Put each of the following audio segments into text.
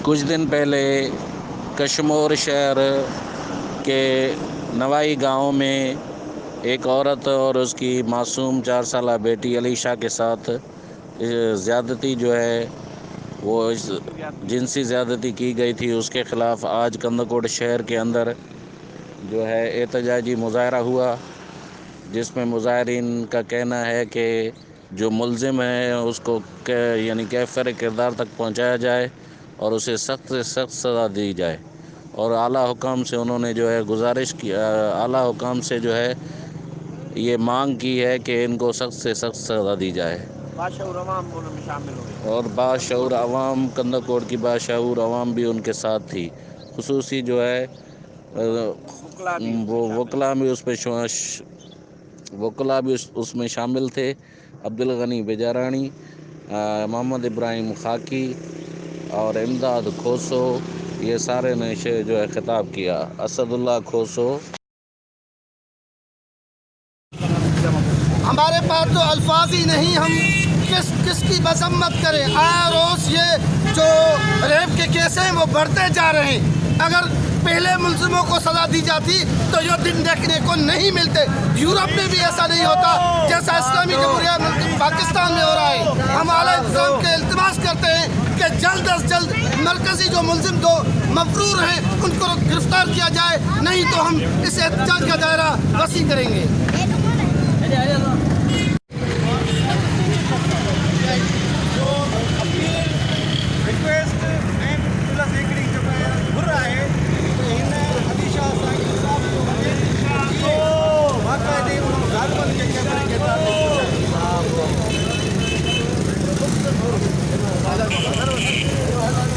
कुछ दिन पहले कश्मीर शहर के नवाई गांव में एक औरत और उसकी मासूम 4 साला बेटी अलीशा के साथ ज़्यादती जो है वो जिनसी ज़्यादती की गई थी, उसके ख़िलाफ़ आज कंदकोट शहर के अंदर जो है एहतजाजी मुजाहरा हुआ, जिसमें मुजाहरीन का कहना है कि जो मुलज़िम है उसको यानी कैफ़र किरदार तक पहुंचाया जाए और उसे सख्त से सख्त सज़ा दी जाए। और आला हुकाम से उन्होंने जो है गुजारिश की, आला हुकाम से जो है ये मांग की है कि इनको सख्त से सख्त सज़ा दी जाए। बाशऊर अवाम उनमें शामिल हुए और बाशऊर अवाम, कंदकोट की बाशऊर अवाम भी उनके साथ थी। खुसूसी जो है वो वकला भी उसमें शामिल थे। अब्दुल गनी बेजारानी, मोहम्मद इब्राहिम खाकी और इमदाद खोसो, ये सारे ने जो है खिताब किया। असदुल्ला खोसो। हमारे पास तो अल्फाज ही नहीं, हम किसकी मजम्मत करें। आया रोज़ ये जो रेप के केस हैं वो बढ़ते जा रहे हैं। अगर पहले मुल्ज़िमों को सज़ा दी जाती तो ये दिन देखने को नहीं मिलते। यूरोप में भी ऐसा नहीं होता जैसा इस्लामी जमहूरिया पाकिस्तान में हो रहा है। हम आला इंतज़ाम के इल्तिमास करते हैं कि जल्द अज जल्द मरकज़ी जो मुल्ज़िम जो मफरूर हैं उनको गिरफ्तार किया जाए, नहीं तो हम इस एहतजाज का दायरा वसी करेंगे।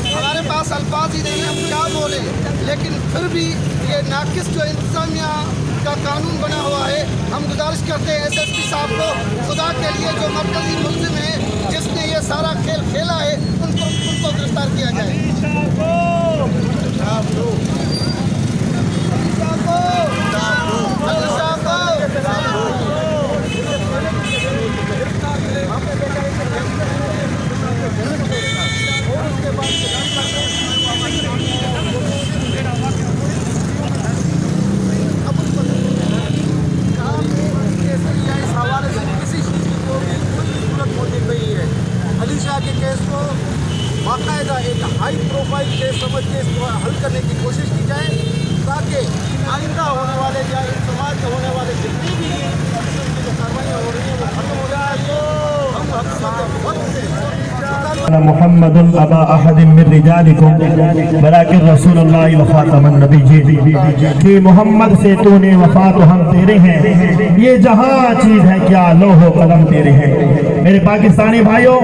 हमारे पास अल्फाज ही नहीं, हम क्या बोले। लेकिन फिर भी ये नाकिस जो इंतज़ामिया का कानून बना हुआ है, हम गुजारिश करते हैं SSP साहब को, खुदा के लिए जो मरकज़ी मुल्ज़िम है जिसने ये सारा खेल खेला है उनको गिरफ्तार किया जाए। अलीशा के केस को बाकायदा एक हाई प्रोफाइल केस समझ के इसको हल करने की कोशिश की जाए, ताकि आइंदा होने वाले या इस समाज में होने वाले जितनी भी जो कार्रवाइयाँ हो रही हैं वो खत्म हो जाए। मुहम्मद अबा अहदिन मिन रिजालिकुम वलाकिन रसूलुल्लाह व खातमुन नबिय्यीन, कि मोहम्मद से तूने वफा तो हम तेरे हैं, ये जहां चीज है क्या लोहो कलम तेरे हैं। मेरे पाकिस्तानी भाइयों,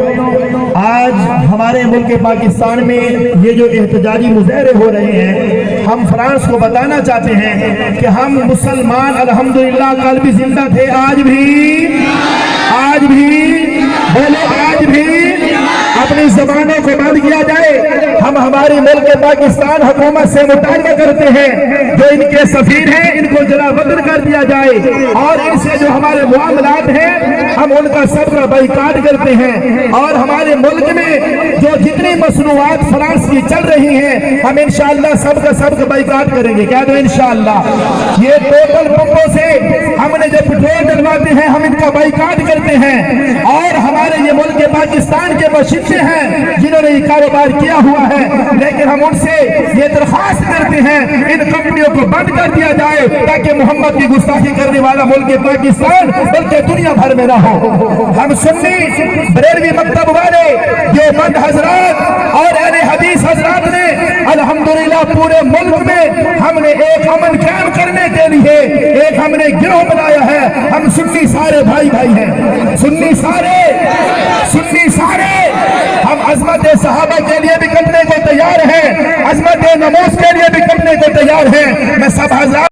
आज हमारे मुल्क पाकिस्तान में ये जो एहतजाजी मुजाहरे हो रहे हैं, हम फ्रांस को बताना चाहते हैं कि हम मुसलमान अल्हम्दुलिल्लाह कल भी जिंदा थे, आज भी अपनी ज़बानों को बंद किया जाए। हम हमारे मुल्क पाकिस्तान हुकूमत से मुतालबा करते हैं, जो इनके सफीर हैं इनको जलावतन कर दिया जाए, और इनसे जो हमारे मुआमलात हैं हम उनका सबका बाइकाट करते हैं। और हमारे मुल्क में जो जितनी मसनूआत फ्रांस की चल रही हैं हम इंशाअल्लाह सबका बाइकाट करेंगे। क्या तो इंशाअल्लाह ये टोटल पंपों से हमने जो पेट्रोल डलवाते हैं हम इनका बाइकाट करते हैं। और हमारे ये मुल्क पाकिस्तान के बशिंदे हैं जिन्होंने ये कारोबार किया हुआ है, लेकिन हम उनसे ये दरख्वास्त करते हैं इन कंपनियों को बंद कर दिया जाए, ताकि मोहम्मद की गुस्ताखी करने वाला मुल्क पाकिस्तान बल्कि दुनिया भर में ना हो। हम सुन्नी बरेलवी मकतब वाले देवबंद हजरात और अहले हदीस हजरात ने अल्हम्दुलिल्लाह पूरे मुल्क में हमने एक अमन कायम करने के लिए एक हमने गिरोह बनाया है। हम सुन्नी सारे भाई हैं, सुन्नी सारे हम अजमत सहाबा के लिए भी करने को तैयार हैं, अजमत नमूस के लिए भी करने को तैयार हैं। मैं सब हजरात